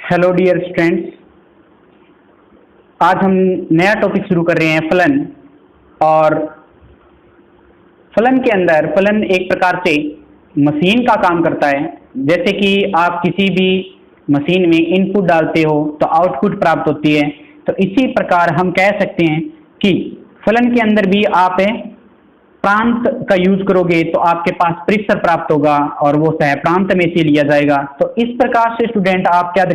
Hello dear students, आज हम नया टॉपिक शुरू कर रहे हैं फलन। और फलन के अंदर फलन एक प्रकार से मशीन का काम करता है। जैसे कि आप किसी भी मशीन में इनपुट डालते हो तो आउटपुट प्राप्त होती है, तो इसी प्रकार हम कह सकते हैं कि फलन के अंदर भी आप प्रांत का यूज करोगे तो आपके पास परिसर प्राप्त होगा और वो सह प्रांत में से लिया जाएगा। तो इस प्रकार से स्टूडेंट आप क्या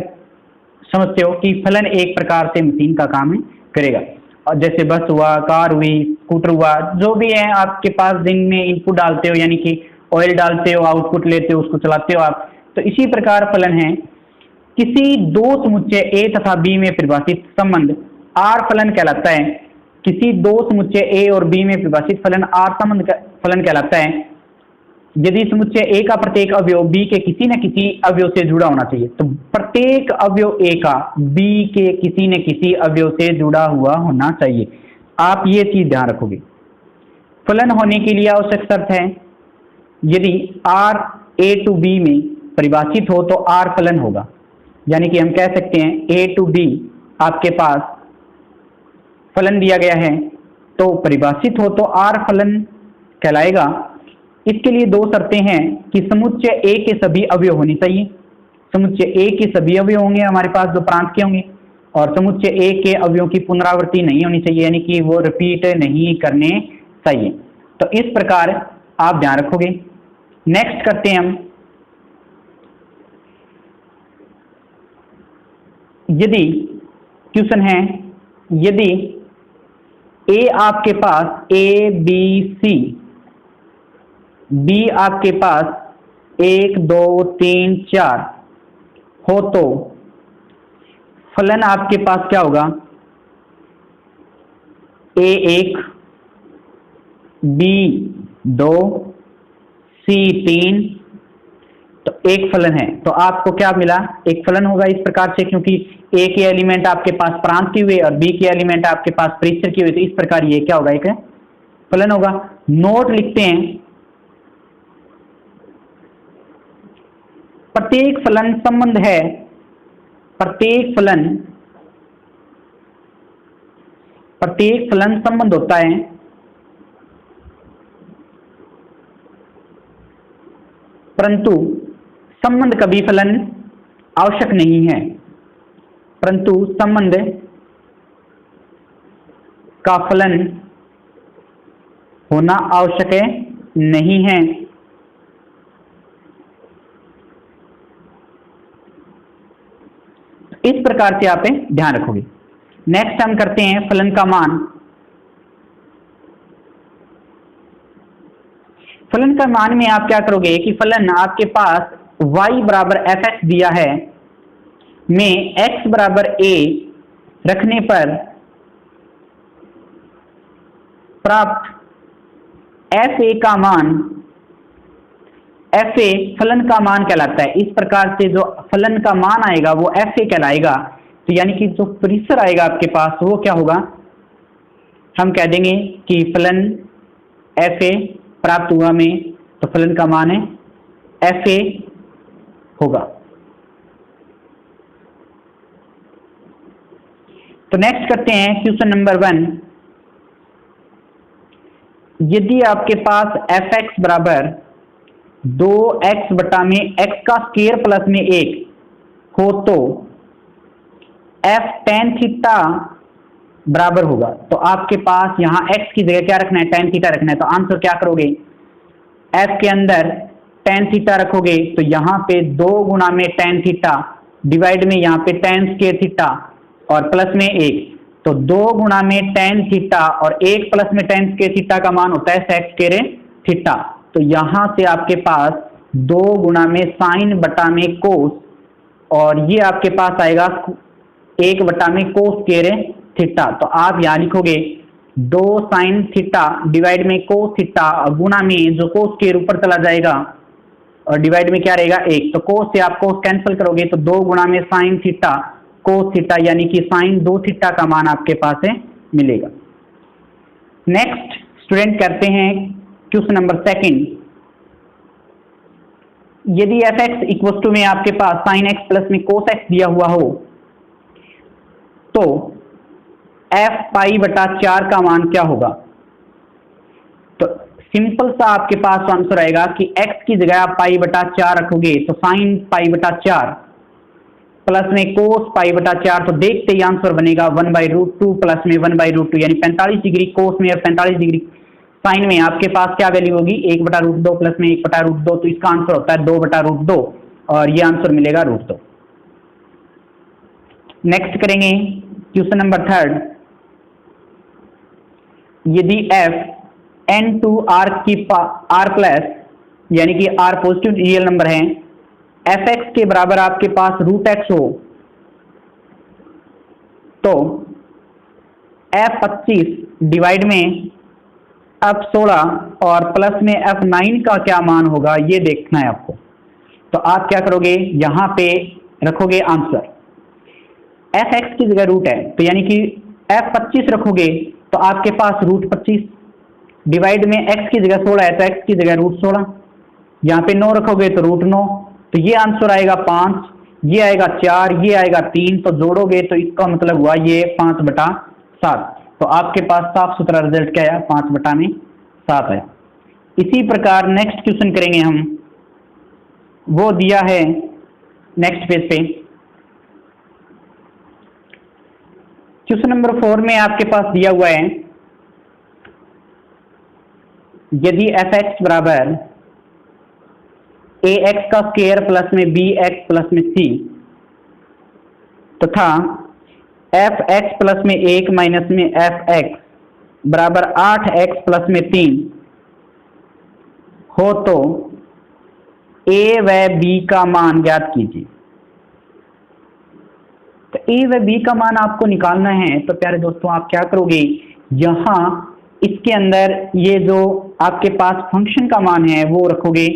समझते हो कि फलन एक प्रकार से मशीन का काम करेगा। और जैसे बस हुआ, कार हुई, स्कूटर हुआ, जो भी है आपके पास दिन में इनपुट डालते हो, यानी कि ऑयल डालते हो, आउटपुट लेते हो, उसको चलाते हो आप। तो इसी प्रकार फलन है किसी दो समुच्चय ए तथा बी में परिभाषित संबंध आर फलन कहलाता है। किसी दो समुच्चय ए और बी में परिभाषित फलन आर संबंध फलन कहलाता है यदि समुच्चय ए का प्रत्येक अवयव बी के किसी न किसी अवयव से जुड़ा होना चाहिए। तो प्रत्येक अवयव ए का बी के किसी न किसी अवयव से जुड़ा हुआ होना चाहिए। आप ये चीज ध्यान रखोगे। फलन होने के लिए आवश्यक शर्त है यदि आर ए टू बी में परिभाषित हो तो आर फलन होगा। यानी कि हम कह सकते हैं ए टू बी आपके पास फलन दिया गया है तो परिभाषित हो तो आर फलन कहलाएगा। इसके लिए दो शर्तें हैं कि समुच्चय ए के सभी अवयव होने चाहिए। समुच्चय ए के सभी अवयव होंगे हमारे पास जो प्रांत के होंगे, और समुच्चय ए के अवयवों की पुनरावृत्ति नहीं होनी चाहिए, यानी कि वो रिपीट नहीं करने चाहिए। तो इस प्रकार आप ध्यान रखोगे। नेक्स्ट करते हैं हम, यदि क्वेश्चन है यदि ए आपके पास ए बी सी, बी आपके पास 1 2 3 4 हो तो फलन आपके पास क्या होगा? A1 B2 C3, तो एक फलन है। तो आपको क्या मिला? एक फलन होगा इस प्रकार से, क्योंकि ए के एलिमेंट आपके पास प्रांत के हुए और बी के एलिमेंट आपके पास परिसर के हुए, तो इस प्रकार ये क्या होगा? एक फलन होगा। नोट लिखते हैं, प्रत्येक फलन संबंध है, प्रत्येक फलन संबंध होता है परंतु संबंध कभी फलन आवश्यक नहीं है। परंतु संबंध का फलन होना आवश्यक नहीं है। इस प्रकार से आप ध्यान रखोगे। नेक्स्ट हम करते हैं फलन का मान। फलन का मान में आप क्या करोगे कि फलन आपके पास y बराबर एफ एक्स दिया है में x बराबर a रखने पर प्राप्त एफ ए का मान, एफ ए फलन का मान कहलाता है। इस प्रकार से जो फलन का मान आएगा वो एफ ए कहलाएगा। तो यानी कि जो परिसर आएगा आपके पास वो क्या होगा? हम कह देंगे कि फलन एफ ए प्राप्त हुआ में, तो फलन का मान है एफ ए होगा। तो नेक्स्ट करते हैं क्वेश्चन नंबर 1। यदि आपके पास एफ एक्स बराबर 2x बटा में x का स्क्वायर प्लस में 1 हो तो f tan थीटा बराबर होगा। तो आपके पास यहाँ x की जगह क्या रखना है? tan थीटा रखना है। तो आंसर क्या करोगे? f के अंदर tan थीटा रखोगे तो यहाँ पे 2 गुना में tan थीटा डिवाइड में यहाँ पे tan स्क्वायर थीटा और प्लस में 1, तो 2 गुना में tan थीटा और 1 प्लस में tan स्क्वायर थीटा का मान होता है sec स्क्वायर थीटा। तो यहां से आपके पास 2 गुना में साइन बटा में कोस, और ये आपके पास आएगा 1 बटा में कोस स्क्वायर थीटा। तो आप यहां लिखोगे 2 साइन थीटा डिवाइड में कोस थीटा, और गुना में जो कोस स्क्वायर ऊपर चला जाएगा और डिवाइड में क्या रहेगा? 1। तो कोस से आप कोस कैंसिल करोगे तो 2 गुना में साइन थीटा कोस थीटा, यानी कि साइन 2 थीटा का मान आपके पास मिलेगा। नेक्स्ट स्टूडेंट करते हैं क्वेश्चन नंबर 2। यदि एफ एक्स इक्वल टू में आपके पास साइन एक्स प्लस में कोस एक्स दिया हुआ हो तो एफ पाई बटा 4 का मान क्या होगा? तो सिंपल सा आपके पास आंसर आएगा कि x की जगह आप पाई बटा 4 रखोगे तो साइन पाई बटा 4 प्लस में कोस पाई बटा 4, तो देखते ही आंसर बनेगा 1/√2 प्लस में 1/√2 यानी 45 डिग्री कोस में और 45 डिग्री साइन में आपके पास क्या वैल्यू होगी? 1/√2 प्लस में 1/√2, तो इसका आंसर होता है 2/√2 और ये आंसर मिलेगा √2। नेक्स्ट करेंगे क्वेश्चन नंबर 3। यदि f n टू r की r प्लस यानी कि r पॉजिटिव रियल नंबर है, एफ एक्स के बराबर आपके पास √x हो तो f25 डिवाइड में f16 और प्लस में f9 का क्या मान होगा ये देखना है आपको। तो आप क्या करोगे, यहां पे रखोगे आंसर, एफ एक्स की जगह रूट है तो यानी कि f25 रखोगे तो आपके पास √25 डिवाइड में x की जगह 16 है तो x की जगह √16, यहाँ पे 9 रखोगे तो √9, तो ये आंसर आएगा 5, ये आएगा 4, ये आएगा 3, तो जोड़ोगे तो इसका मतलब हुआ ये 5/7। तो आपके पास साफ सुथरा रिजल्ट क्या आया? 5/7 है। इसी प्रकार नेक्स्ट क्वेश्चन करेंगे हम, वो दिया है नेक्स्ट पेज पे क्वेश्चन नंबर 4 में आपके पास दिया हुआ है यदि एफ एक्स बराबर ए एक्स का स्क्वायर प्लस में बी एक्स प्लस में सी तथा एफ एक्स प्लस में 1 माइनस में एफ एक्स बराबर 8x प्लस में 3 हो तो ए व बी का मान ज्ञात कीजिए। तो ए व बी का मान आपको निकालना है तो प्यारे दोस्तों आप क्या करोगे, यहां इसके अंदर ये जो आपके पास फंक्शन का मान है वो रखोगे,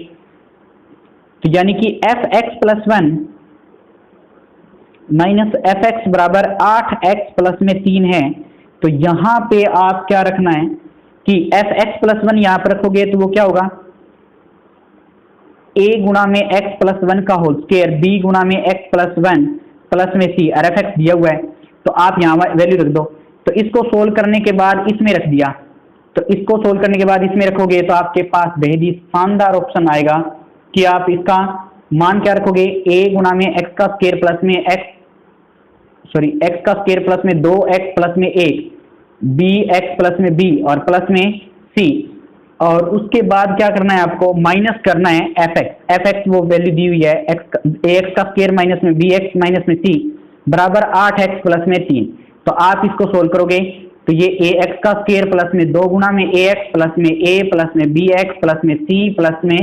तो यानी कि F x plus 1 minus F x बराबर 8x प्लस में 3 है, तो यहां पे आप क्या रखना है कि एफ एक्स प्लस 1 यहां पर रखोगे तो वो क्या होगा, a गुणा में x प्लस 1 का होल स्क्वायर b गुणा में x प्लस 1 प्लस में c, और एफ एक्स दिया हुआ है तो आप यहाँ वैल्यू रख दो। तो इसको सोल्व करने के बाद इसमें रख दिया, तो इसको सोल्व करने के बाद इसमें रखोगे तो आपके पास बेहद ही शानदार ऑप्शन आएगा कि आप इसका मान क्या रखोगे, a गुणा में x का स्क्वायर प्लस में x का स्क्वायर प्लस में 2x प्लस में 1 bx प्लस में b और प्लस में c, और उसके बाद क्या करना है आपको, माइनस करना है एफ एक्स वो वैल्यू दी हुई है ax का स्क्वायर माइनस में bx माइनस में c बराबर 8x प्लस में 3। तो आप इसको सोल्व करोगे तो ये ax का स्क्वायर प्लस में 2 गुणा में ax प्लस में a प्लस में bx प्लस में c प्लस में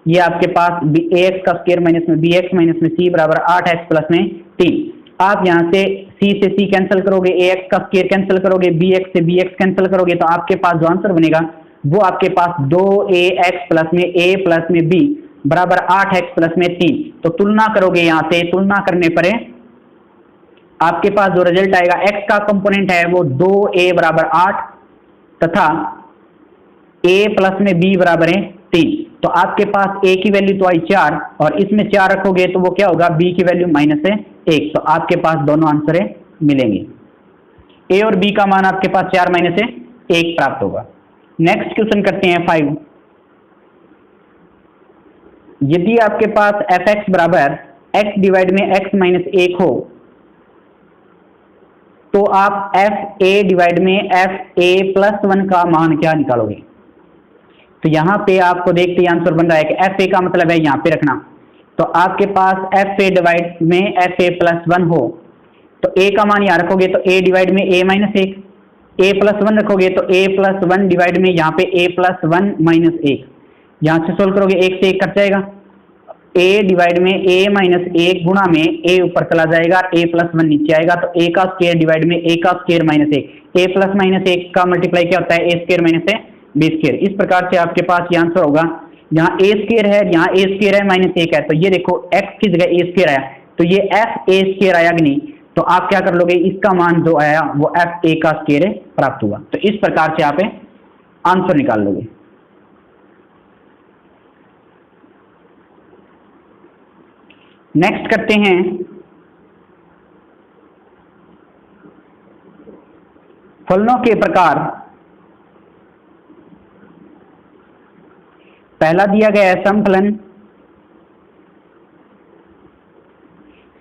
ये आपके पास ax का स्क्वायर माइनस में bx माइनस में c बराबर 8x प्लस में 3। आप यहाँ से c से c कैंसिल करोगे, ax का स्क्वायर कैंसिल करोगे, bx से bx कैंसिल करोगे, तो आपके पास जो आंसर बनेगा वो आपके पास 2ax प्लस में a प्लस में b बराबर 8x प्लस में 3। तो तुलना करोगे, यहाँ से तुलना करने पर आपके पास जो रिजल्ट आएगा x का कंपोनेंट है वो 2a बराबर 8 तथा a प्लस में b बराबर है 3। तो आपके पास a की वैल्यू तो आई 4 और इसमें 4 रखोगे तो वो क्या होगा, b की वैल्यू -1। तो आपके पास दोनों आंसर मिलेंगे, a और b का मान आपके पास 4 - 1 प्राप्त होगा। नेक्स्ट क्वेश्चन करते हैं 5। यदि आपके पास एफ एक्स बराबर x डिवाइड में x माइनस 1 हो तो आप एफ ए डिवाइड में एफ ए प्लस 1 का मान क्या निकालोगे। तो यहाँ पे आपको देखते ही आंसर बन रहा है कि एफ ए का मतलब है यहाँ पे रखना, तो आपके पास एफ ए डिवाइड में एफ ए प्लस 1 हो तो a का मान यहाँ रखोगे तो a डिवाइड में a माइनस 1, a प्लस 1 रखोगे तो a प्लस 1 डिवाइड में यहाँ पे a प्लस 1 माइनस 1, यहाँ से सोल्व करोगे 1 से 1 कट जाएगा, a डिवाइड में a माइनस 1 गुणा में a ऊपर चला जाएगा, a प्लस 1 नीचे आएगा, तो a का स्क्वायर डिवाइड में a का square minus 1, a plus minus 1 का मल्टीप्लाई क्या होता है, a square minus b square. इस प्रकार से आपके पास ये आंसर होगा, यहाँ a स्क्वायर है, यहाँ a स्क्वायर है माइनस 1 है, तो ये देखो x की जगह a स्क्वायर आया, तो ये f a स्क्वायर आया कि नहीं, तो आप क्या कर लोगे, इसका मान जो आया वो एफ ए का स्क्वायर प्राप्त हुआ। तो इस प्रकार से आप आंसर निकाल लोगे। नेक्स्ट करते हैं फलनों के प्रकार। पहला दिया गया है समफलन।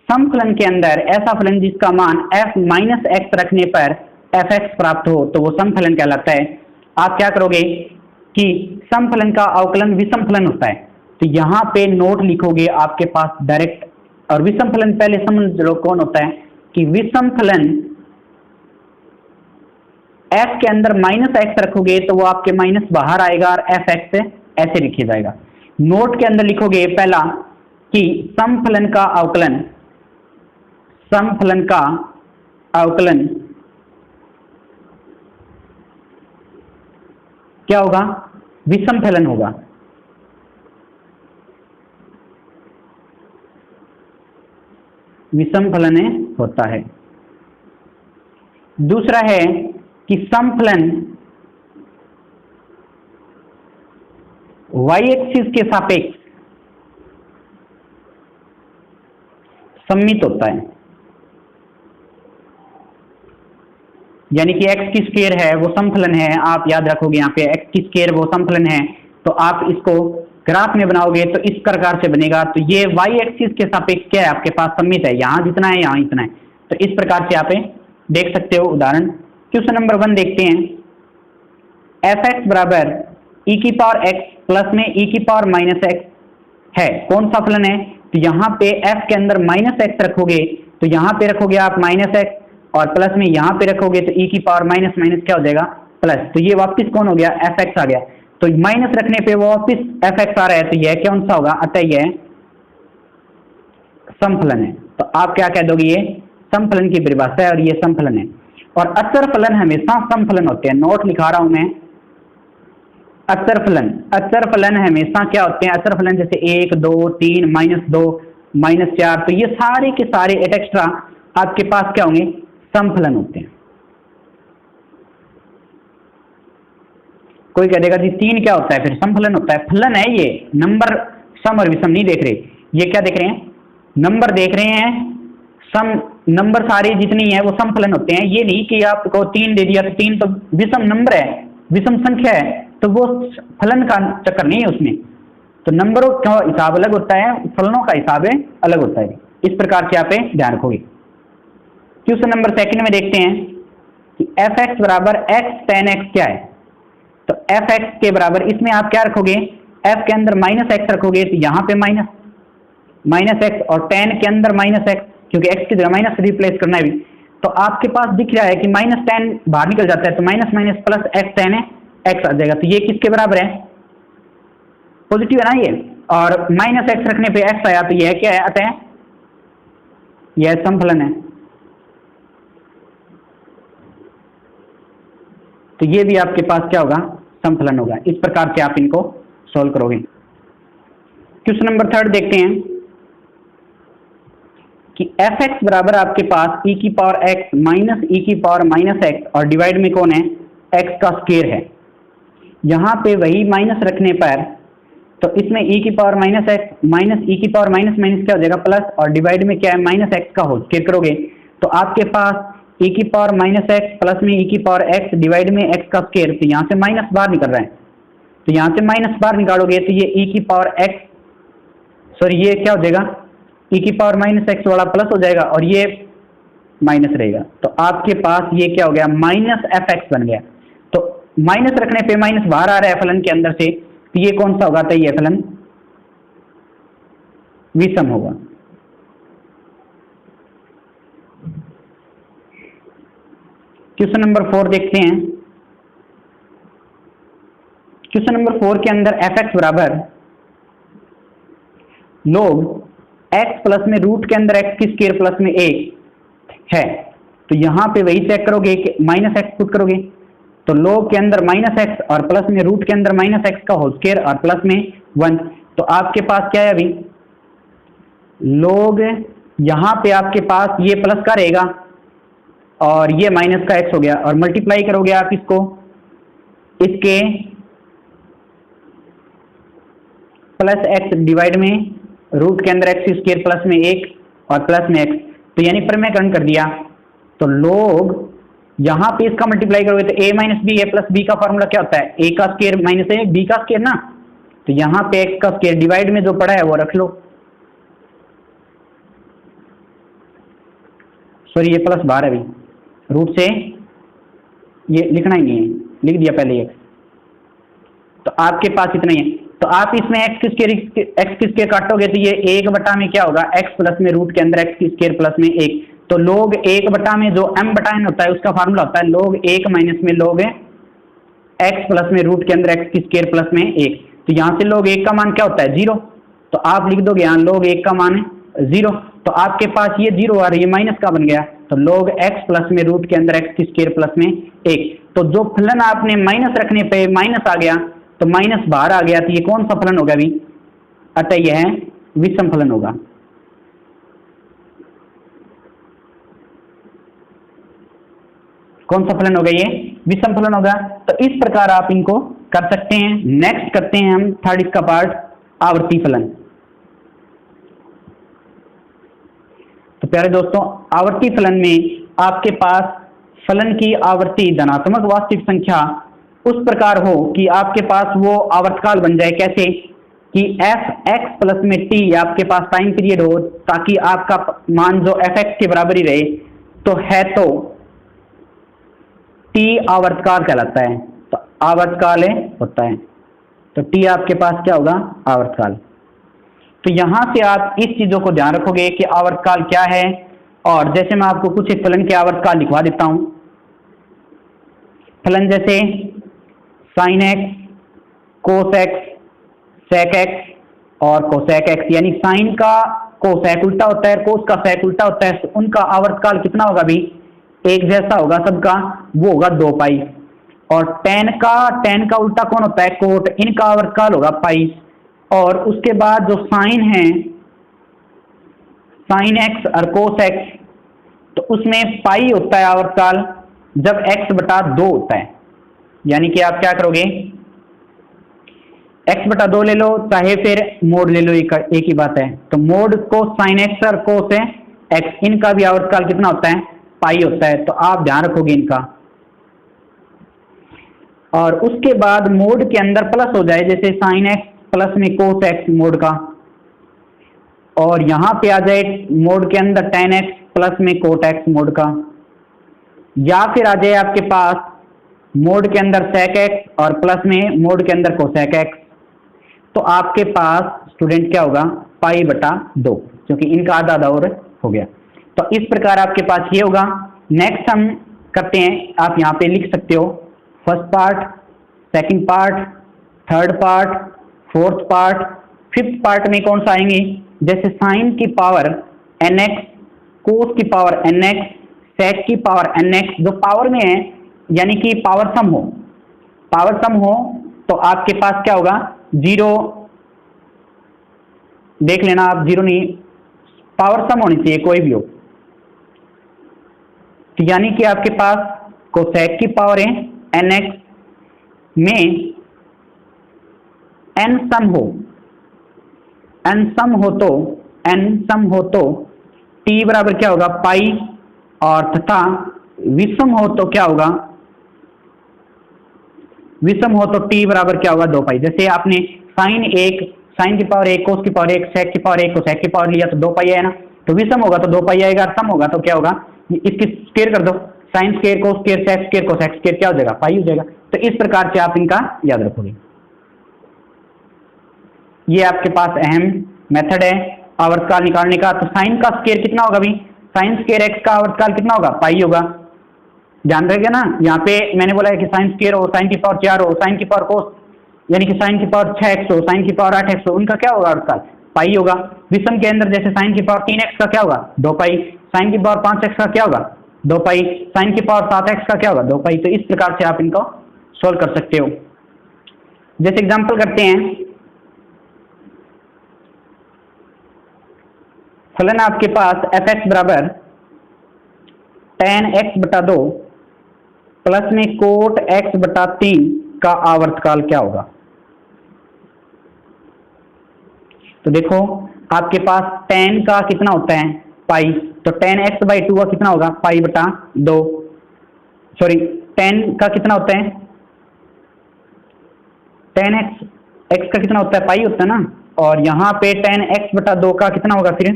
समफलन के अंदर ऐसा फलन जिसका मान f माइनस एक्स रखने पर fx प्राप्त हो तो वो समफलन कहलाता है। आप क्या करोगे कि समफलन का अवकलन विषम फलन होता है, तो यहाँ पे नोट लिखोगे आपके पास डायरेक्ट। और विषम फलन पहले समझ लो कौन होता है कि विषम फलन f के अंदर माइनस एक्स रखोगे तो वो आपके माइनस बाहर आएगा और एफ एक्स ऐसे लिखा जाएगा। नोट के अंदर लिखोगे पहला कि समफलन का अवकलन, समफलन का अवकलन क्या होगा, विषम फलन होगा। विषम फलन होता है। दूसरा है कि समफलन y एक्सिस के सापेक्ष सममित होता है, यानी कि x की स्क्वायर है वो समफलन है। आप याद रखोगे यहाँ पे x की स्क्वायर वो समफलन है, तो आप इसको ग्राफ में बनाओगे तो इस प्रकार से बनेगा। तो ये y एक्सिस के सापेक्ष क्या है आपके पास सममित है, यहाँ जितना है यहाँ इतना है। तो इस प्रकार से आप देख सकते हो। उदाहरण क्वेश्चन नंबर 1 देखते हैं। एफ एक्स बराबर ई की पावर एक्स प्लस में ई की पावर माइनस एक्स है, कौन सा फलन है। तो यहाँ पे f के अंदर माइनस एक्स रखोगे तो यहाँ पे रखोगे आप माइनस एक्स और प्लस में यहाँ पे रखोगे तो ई की पावर माइनस माइनस क्या हो जाएगा प्लस। तो ये वापस कौन हो गया, एफ एक्स आ गया। तो माइनस रखने पे वो वापस एफ एक्स आ रहा है, तो यह कौन सा होगा, अतः यह समफलन है। तो आप क्या कह दोगे, ये समफलन की परिभाषा है और ये समफलन है। और अचर फलन हमेशा समफलन होते हैं। नोट लिखा रहा हूं मैं, अचर फलन, अचर फलन हमेशा क्या होते हैं, अचर फलन जैसे 1 2 3 -2 -4, तो ये सारे के सारे एक्स्ट्रा आपके पास क्या होंगे, समफलन होते हैं। कोई कह देगा जी 3 क्या होता है, फिर समफलन होता है। फलन है ये, नंबर सम और विषम नहीं देख रहे, ये क्या देख रहे हैं, नंबर देख रहे हैं। सम नंबर सारे जितनी है वो समफलन होते हैं। ये नहीं कि आपको 3 दे दिया तो 3 तो विषम नंबर है, विषम संख्या है, तो वो फलन का चक्कर नहीं है उसमें। तो नंबरों का हिसाब अलग होता है, फलनों का हिसाब अलग होता है। इस प्रकार से आप ध्यान रखोगे। क्वेश्चन नंबर 2 में देखते हैं कि एफ एक्स बराबर एक्स टेन एक्स क्या है। तो एफ एक्स के बराबर इसमें आप क्या रखोगे, एफ के अंदर माइनस एक्स रखोगे तो यहाँ पे माइनस एक्स और टेन के अंदर माइनस एक्स, क्योंकि एक्स की जगह माइनस रिप्लेस करना है भी। तो आपके पास दिख रहा है कि माइनस टेन बाहर निकल जाता है, तो minus minus plus x ten है, एक्स आ जाएगा। तो ये किसके बराबर है, पॉजिटिव है ना ये, और माइनस एक्स रखने पे एक्स आया, तो यह क्या है, अतः यह समफलन है। तो ये भी आपके पास क्या होगा, समफलन होगा। इस प्रकार से आप इनको सोल्व करोगे। क्वेश्चन नंबर 3 देखते हैं कि एफ एक्स बराबर आपके पास ई की पावर एक्स माइनस ई की पावर माइनस एक्स और डिवाइड में कौन है, एक्स का स्क्वायर है। यहाँ पे वही माइनस रखने पर तो इसमें ई की पावर माइनस एक्स माइनस ई की पावर माइनस माइनस क्या हो जाएगा प्लस, और डिवाइड में क्या है माइनस एक्स का होल स्क्वायर करोगे तो आपके पास ई की पावर माइनस एक्स प्लस में ई की पावर एक्स डिवाइड में एक्स का स्क्वायर। तो यहाँ से माइनस बाहर निकल रहा है, तो यहाँ से माइनस बाहर निकालोगे तो ये ई की पावर एक्स, सॉरी ये क्या हो जाएगा, ई की पावर माइनस एक्स वाला प्लस हो जाएगा और ये माइनस रहेगा। तो आपके पास ये क्या हो गया, माइनस एफ एक्स बन गया। तो माइनस रखने पे माइनस बाहर आ रहा है फलन के अंदर से, तो ये कौन सा होगा, तो ये फलन विषम होगा। क्वेश्चन नंबर 4 देखते हैं। क्वेश्चन नंबर 4 के अंदर एफ एक्स बराबर लोग x प्लस में रूट के अंदर x की स्क्वायर प्लस में a है। तो यहाँ पे वही चेक करोगे कि माइनस एक्स पुट करोगे तो लोग के अंदर माइनस एक्स और प्लस में रूट के अंदर माइनस एक्स का होल स्क्वायर और प्लस में 1। तो आपके पास क्या है, अभी लोग यहाँ पे आपके पास ये प्लस का रहेगा और ये माइनस का एक्स हो गया, और मल्टीप्लाई करोगे आप इसको इसके प्लस एक्स डिवाइड में रूट के अंदर एक्स स्क्वायर प्लस में 1 और प्लस में एक्स, तो यानी प्रमेयकरण कर दिया। तो लोग यहाँ पे इसका मल्टीप्लाई करोगे तो a minus B, A plus B का फॉर्मूला क्या होता है, a का स्क्वायर माइनस ए बी का स्क्वायर ना। तो यहाँ पे x का स्क्वायर डिवाइड में जो पड़ा है वो रख लो, सॉरी ये प्लस बाहर है अभी, रूट से ये लिखना ही नहीं है, लिख दिया पहले x। तो आपके पास इतना ही है। तो आप इसमें एक्स की स्क्वायर काटोगे तो ये 1 बटा में क्या होगा, x प्लस में रूट के अंदर एक्स की स्क्वायर प्लस में 1। तो log 1 बटा में जो m बटा n होता है उसका फार्मूला होता है log 1 माइनस में log x प्लस में रूट के अंदर एक्स की स्क्वायर प्लस में 1। तो यहाँ से log 1 का मान क्या होता है, 0। तो आप लिख दोगे यहाँ log 1 का मान है 0। तो आपके पास ये 0 और ये माइनस का बन गया, तो log x प्लस में रूट के अंदर एक्स की स्क्वायर प्लस में 1। तो जो फलन आपने माइनस रखने पे माइनस आ गया, तो माइनस बाहर आ गया, तो ये कौन सा फलन होगा अभी, अतः यह विषम फलन होगा। कौन सा फलन होगा, ये विषम फलन होगा। तो इस प्रकार आप इनको कर सकते हैं। नेक्स्ट करते हैं हम थर्ड इसका पार्ट, आवर्ती फलन। तो प्यारे दोस्तों, आवर्ती फलन में आपके पास फलन की आवर्ती धनात्मक वास्तविक संख्या उस प्रकार हो कि आपके पास वो आवर्तकाल बन जाए। कैसे कि एफ एक्स प्लस में टी आपके पास टाइम पीरियड हो, ताकि आपका मान जो एफ एक्स के बराबर ही रहे, तो है तो टी आवर्तकाल कहलाता है। तो आवर्तकाल होता है, तो टी आपके पास क्या होगा, आवर्तकाल। तो यहां से आप इस चीजों को ध्यान रखोगे कि आवर्तकाल क्या है। और जैसे मैं आपको कुछ एक फलन के आवर्तकाल लिखवा देता हूं। फलन जैसे sine x, cos x, sec x और कोसेक एक्स, यानी साइन का कोसेक उल्टा होता है, कोस का सेक उल्टा होता है, तो उनका आवर्तकाल कितना होगा भी, एक जैसा होगा सबका, वो होगा 2 पाई। और टेन का उल्टा कौन होता है, कोट, इनका आवर्तकाल होगा पाई। और उसके बाद जो साइन है, साइन एक्स और कोस एक्स, तो उसमें पाई होता है आवर्तकाल जब x बटा 2 होता है। यानी कि आप क्या करोगे, x बटा 2 ले लो, चाहे फिर मोड ले लो, एक ही बात है। तो मोड को साइन एक्स और कोस एक्स, इनका भी आवर्तकाल कितना होता है, पाई होता है। तो आप ध्यान रखोगे इनका। और उसके बाद मोड के अंदर प्लस हो जाए, जैसे साइन एक्स प्लस में कोस एक्स मोड का, और यहां पे आ जाए मोड के अंदर टेन एक्स प्लस में कोट एक्स मोड का, या फिर आ जाए आपके पास मोड के अंदर सेक एक्स और प्लस में मोड के अंदर कोसेक एक्स। तो आपके पास स्टूडेंट क्या होगा, पाई बटा 2, क्योंकि इनका आधा आधा और हो गया। तो इस प्रकार आपके पास ये होगा। नेक्स्ट हम करते हैं, आप यहाँ पे लिख सकते हो first part, second part, third part, fourth part, fifth part में कौन सा आएंगे, जैसे साइन की पावर एन एक्स, कोस की पावर एन एक्स, सेक की पावर एन एक्स, जो पावर में है, यानी कि पावर सम हो, तो आपके पास क्या होगा, 0, देख लेना आप, 0 नहीं, पावर सम होनी चाहिए कोई भी हो। तो यानी कि आपके पास कोसेक की पावर है एन एक्स में एन सम हो तो टी बराबर क्या होगा, पाई, और तथा विषम हो तो क्या होगा, विषम हो तो टी बराबर क्या होगा, 2 पाई। जैसे आपने साइन की पावर 1, कोस की पावर 1, सेक की पावर 1, कोसेक की पावर लिया तो 2 पाई है ना। तो विषम होगा तो 2 पाई आएगा, और सम होगा तो क्या होगा, इसकी स्क्वायर कर दो, sine square, cos square, sec square, cosec square, क्या हो जाएगा, पाई हो जाएगा। तो इस प्रकार से आप इनका याद रखोगे। ये आपके पास अहम मेथड है आवर्तकाल निकालने का। तो साइन का स्क्वायर कितना होगा भी, साइन स्क्वायर एक्स का आवर्तकाल कितना होगा, पाई होगा। ध्यान रखिए ना, यहाँ पे मैंने बोला है कि साइन स्क्वायर हो, साइन की पावर 4 हो, साइन की पावर कोस, यानी कि साइन की पावर 6x हो, साइन की पावर 8x हो, उनका क्या होगा आवर्तकाल, पाई होगा। विषम के अंदर जैसे साइन की पावर 3x का क्या होगा, 2 पाई, साइन की पावर 5x का क्या होगा, 2 पाई, साइन की पावर 7x का क्या होगा, 2 पाई। तो इस प्रकार से आप इनको सोल्व कर सकते हो। जैसे एग्जाम्पल करते हैं, फलन आपके पास एफ एक्स बराबर tan x बटा 2 प्लस में कोट x बटा 3 का आवर्तकाल क्या होगा। तो देखो आपके पास tan का कितना होता है पाई, तो tan x/2 का कितना होगा पाई/2, सॉरी tan का कितना होता है, tan x का कितना होता है पाई होता है ना, और यहाँ पे tan x/2 का कितना होगा फिर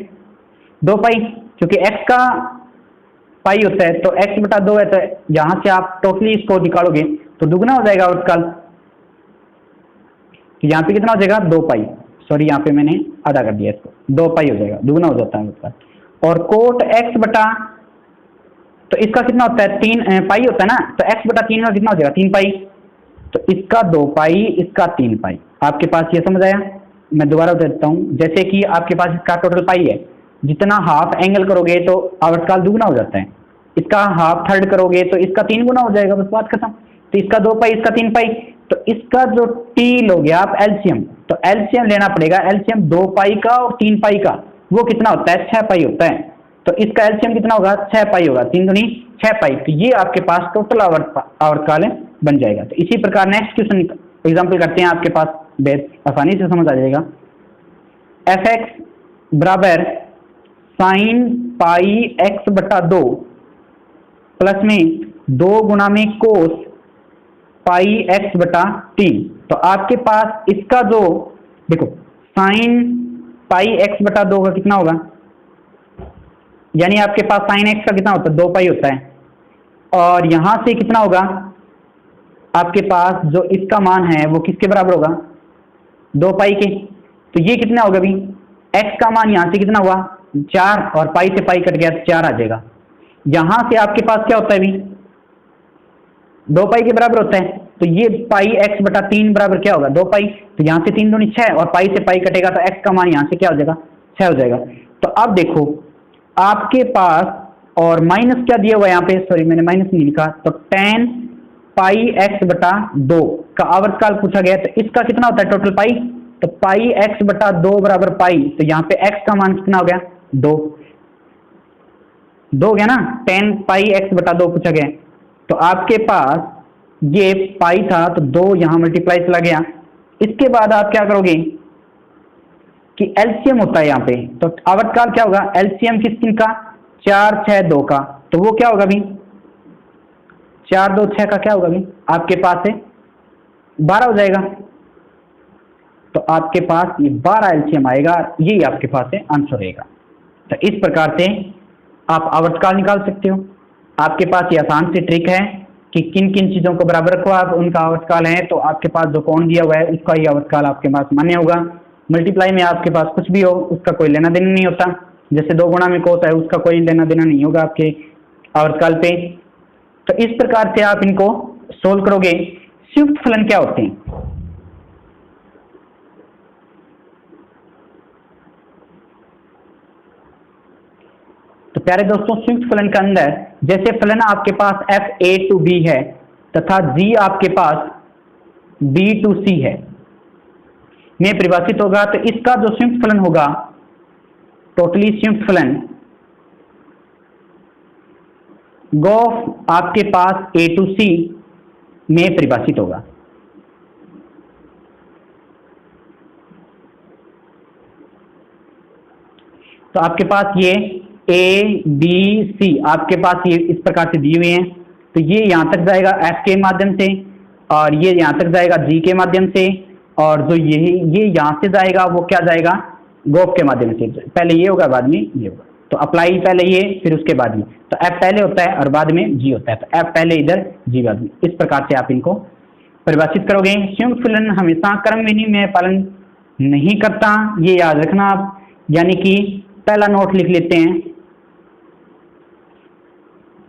2 पाई, क्योंकि x का पाई होता है तो x/2 है, तो यहाँ से आप टोटली इसको निकालोगे तो दुगना हो जाएगा आवर्तकाल, तो यहाँ पे कितना हो जाएगा 2 पाई, सॉरी यहाँ पे मैंने आधा कर दिया इसको, 2 पाई हो जाएगा, दुगना हो जाता है आवर्तकाल। और कोट x बटा, तो इसका कितना होता है 3 पाई होता है ना, तो x/3 का कितना हो जाएगा 3 पाई, तो इसका 2 पाई, इसका 3 पाई। आपके पास ये समझ आया, मैं दोबारा बता देता हूँ, जैसे कि आपके पास इसका टोटल पाई है, जितना हाफ एंगल करोगे तो आवर्तकाल दुगना हो जाता है, इसका हाफ थर्ड करोगे तो इसका 3 गुना हो जाएगा, बस बात खत्म। तो इसका 2 पाई, इसका 3 पाई, तो इसका जो टी लोगे आप एलसीएम, तो एलसीएम लेना पड़ेगा, एलसीएम 2 पाई का और 3 पाई का वो कितना होता है 6 पाई होता है, तो इसका एलसीएम कितना होगा 6 पाई होगा, 3 दूनी 6 पाई, तो ये आपके पास टोटल आवर्तकाल बन जाएगा। तो इसी प्रकार नेक्स्ट क्वेश्चन एग्जाम्पल करते हैं, आपके पास बेस आसानी से समझ आ जाएगा। fx बराबर साइन पाई x/2 प्लस में 2 गुना में कोस पाई x/3, तो आपके पास इसका जो देखो साइन पाई x/2 का कितना होगा, यानी आपके पास साइन x का कितना होता है 2 पाई होता है, और यहां से कितना होगा आपके पास जो इसका मान है वो किसके बराबर होगा 2 पाई के, तो ये कितना होगा अभी x का मान यहां से कितना हुआ 4, और पाई से पाई कट गया तो 4 आ जाएगा। यहां से आपके पास क्या होता है अभी 2 पाई के बराबर होता है, तो ये पाई x/3 बराबर क्या होगा 2 पाई, तो यहाँ से 3 दूनी 6 और पाई से पाई कटेगा तो x का मान यहाँ से क्या हो जाएगा 6 हो जाएगा। तो अब देखो आपके पास, और माइनस क्या दिया हुआ है यहाँ पे, सॉरी मैंने माइनस नहीं लिखा, तो tan पाई x/2 का आवर्तकाल पूछा गया, तो इसका कितना होता है टोटल पाई, तो पाई x/2 बराबर पाई, तो यहाँ पे x का मान कितना हो गया 2 हो गया ना, tan पाई x/2 पूछा गया, तो आपके पास ये पाई था तो 2 यहां मल्टीप्लाई चला गया। इसके बाद आप क्या करोगे कि एलसीएम होता है यहाँ पे, तो आवर्तकाल क्या होगा एलसीएम किस का 4 6 2 का, तो वो क्या होगा अभी 4 2 6 का क्या होगा अभी आपके पास है 12 हो जाएगा, तो आपके पास ये 12 एलसीएम आएगा, यही आपके पास है आंसर रहेगा। तो इस प्रकार से आप आवर्तकाल निकाल सकते हो। आपके पास ये आसान सी ट्रिक है कि किन किन चीज़ों को बराबर रखो आप, उनका आवर्तकाल है, तो आपके पास जो कोण दिया हुआ है उसका ही आवर्तकाल आपके पास मान्य होगा। मल्टीप्लाई में आपके पास कुछ भी हो उसका कोई लेना देना नहीं होता, जैसे 2 गुणा में कोस है उसका कोई लेना देना नहीं होगा आपके आवर्तकाल पे। तो इस प्रकार से आप इनको सोल्व करोगे। संयुक्त फलन क्या होते हैं, तो प्यारे दोस्तों संयुक्त फलन के अंदर जैसे फलन आपके पास f a to b है तथा g आपके पास b to c है में परिभाषित होगा, तो इसका जो संयुक्त फलन होगा टोटली संयुक्त फलन गोफ आपके पास a to c में परिभाषित होगा। तो आपके पास ये A B C आपके पास ये इस प्रकार से दिए हुए हैं, तो ये यहाँ तक जाएगा F के माध्यम से और ये यहाँ तक जाएगा G के माध्यम से, और जो ये यहाँ से जाएगा वो क्या जाएगा गोफ के माध्यम से, पहले ये होगा बाद में ये होगा, तो अप्लाई पहले ये फिर उसके बाद में, तो F पहले होता है और बाद में G होता है, तो F पहले इधर G बाद में, इस प्रकार से आप इनको परिभाषित करोगे। संयुक्त फलन हमेशा क्रम विनिमय में पालन नहीं करता, ये याद रखना आप, यानी कि पहला नोट लिख लेते हैं,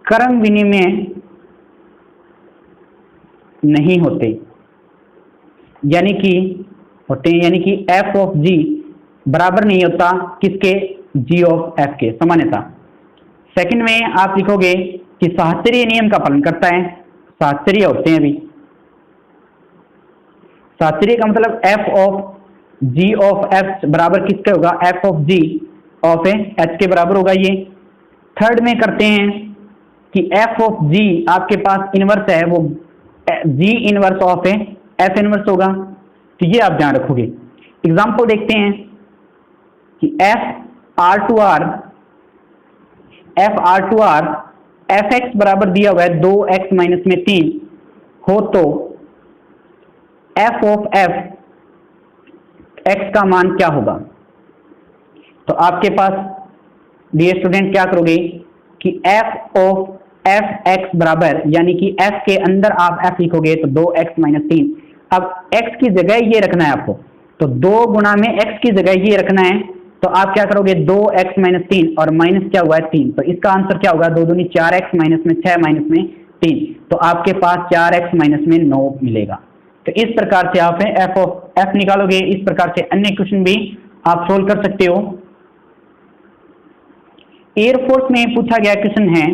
क्रम विनिमय नहीं होते, यानी कि होते हैं, यानी कि f ऑफ g बराबर नहीं होता किसके g ऑफ f के सामान्यता। सेकंड में आप लिखोगे कि सहचर्य नियम का पालन करता है, सहचर्य होते हैं अभी, सहचर्य का मतलब f of g of f बराबर किसके होगा f of g of h के बराबर होगा ये। थर्ड में करते हैं कि f ऑफ g आपके पास इनवर्स है, वो g inverse of f inverse होगा, तो ये आप ध्यान रखोगे। एग्जाम्पल देखते हैं कि f R to R f x बराबर दिया हुआ है 2x माइनस में 3 हो तो एफ ऑफ एफ एक्स का मान क्या होगा। तो आपके पास डियर स्टूडेंट क्या करोगे कि एफ ऑफ एफ एक्स बराबर, यानी कि एफ के अंदर आप एफ लिखोगे तो 2x माइनस 3। अब x की जगह ये रखना है आपको, तो 2 गुणा में x की जगह ये रखना है, तो आप क्या करोगे 2x माइनस 3 और माइनस क्या हुआ है 3, तो इसका आंसर क्या होगा 2 दूनी 4x माइनस में 6 माइनस में 3, तो आपके पास 4x माइनस में 9 मिलेगा। तो इस प्रकार से आप एफ ऑफ एफ निकालोगे। इस प्रकार से अन्य क्वेश्चन भी आप सोल्व कर सकते हो। एयरफोर्स में पूछा गया क्वेश्चन है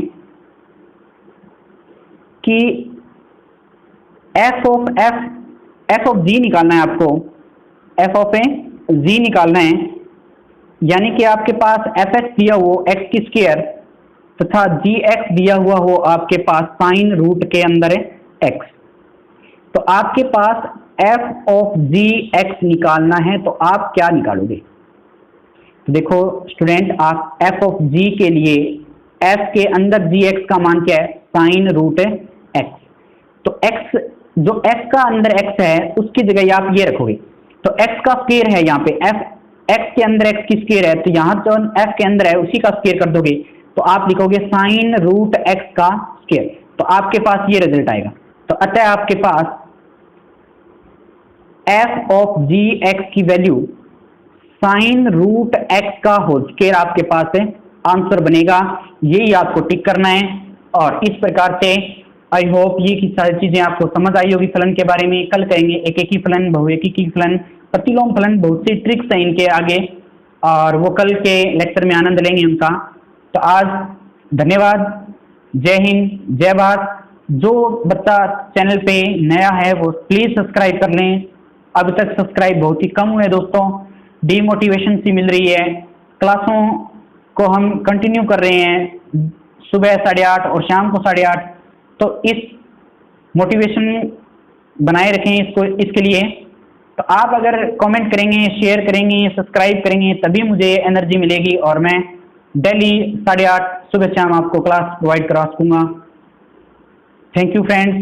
कि एफ ऑफ जी निकालना है आपको, एफ ऑफ जी निकालना है, यानी कि आपके पास एफ एक्स दिया हो एक्स की स्क्वायर तथा जी एक्स दिया हुआ हो आपके पास साइन रूट के अंदर एक्स। तो आपके पास एफ ऑफ जी एक्स निकालना है, तो आप क्या निकालोगे। तो देखो स्टूडेंट, आप एफ ऑफ जी के लिए एफ के अंदर जी एक्स का मान क्या है साइन रूट एक्स। तो एक्स जो एक्स का अंदर एक्स है उसकी जगह आप ये रखोगे, तो एक्स का स्क्वायर है यहाँ पे, एफ एक्स के अंदर एक्स की स्क्वायर है, तो यहाँ जो एफ के अंदर है उसी का स्क्वायर कर दोगे, तो आप लिखोगे साइन रूट एक्स का स्क्वायर, तो आपके पास ये रिजल्ट आएगा। तो अतः आपके पास एफ ऑफ जी एक्स की वैल्यू साइन रूट एक्स का होल स्क्वायर आपके पास है, आंसर बनेगा। यही आपको टिक करना है। और इस प्रकार से आई होप ये की सारी चीजें आपको समझ आई होगी फलन के बारे में। कल कहेंगे एकेकी फलन, बहुएकी फलन, प्रतिलोम फलन, बहुत सी ट्रिक्स हैं इनके आगे, और वो कल के लेक्चर में आनंद लेंगे उनका। तो आज धन्यवाद, जय हिंद, जय भारत। जो बच्चा चैनल पे नया है वो प्लीज सब्सक्राइब कर लें। अभी तक सब्सक्राइब बहुत ही कम हुए दोस्तों, डीमोटिवेशन सी मिल रही है। क्लासों को हम कंटिन्यू कर रहे हैं सुबह 8:30 और शाम को 8:30, तो इस मोटिवेशन बनाए रखें इसको, इसके लिए। तो आप अगर कमेंट करेंगे, शेयर करेंगे, सब्सक्राइब करेंगे, तभी मुझे एनर्जी मिलेगी और मैं डेली 8:30 सुबह शाम आपको क्लास प्रोवाइड करा सकूँगा। Thank you friends.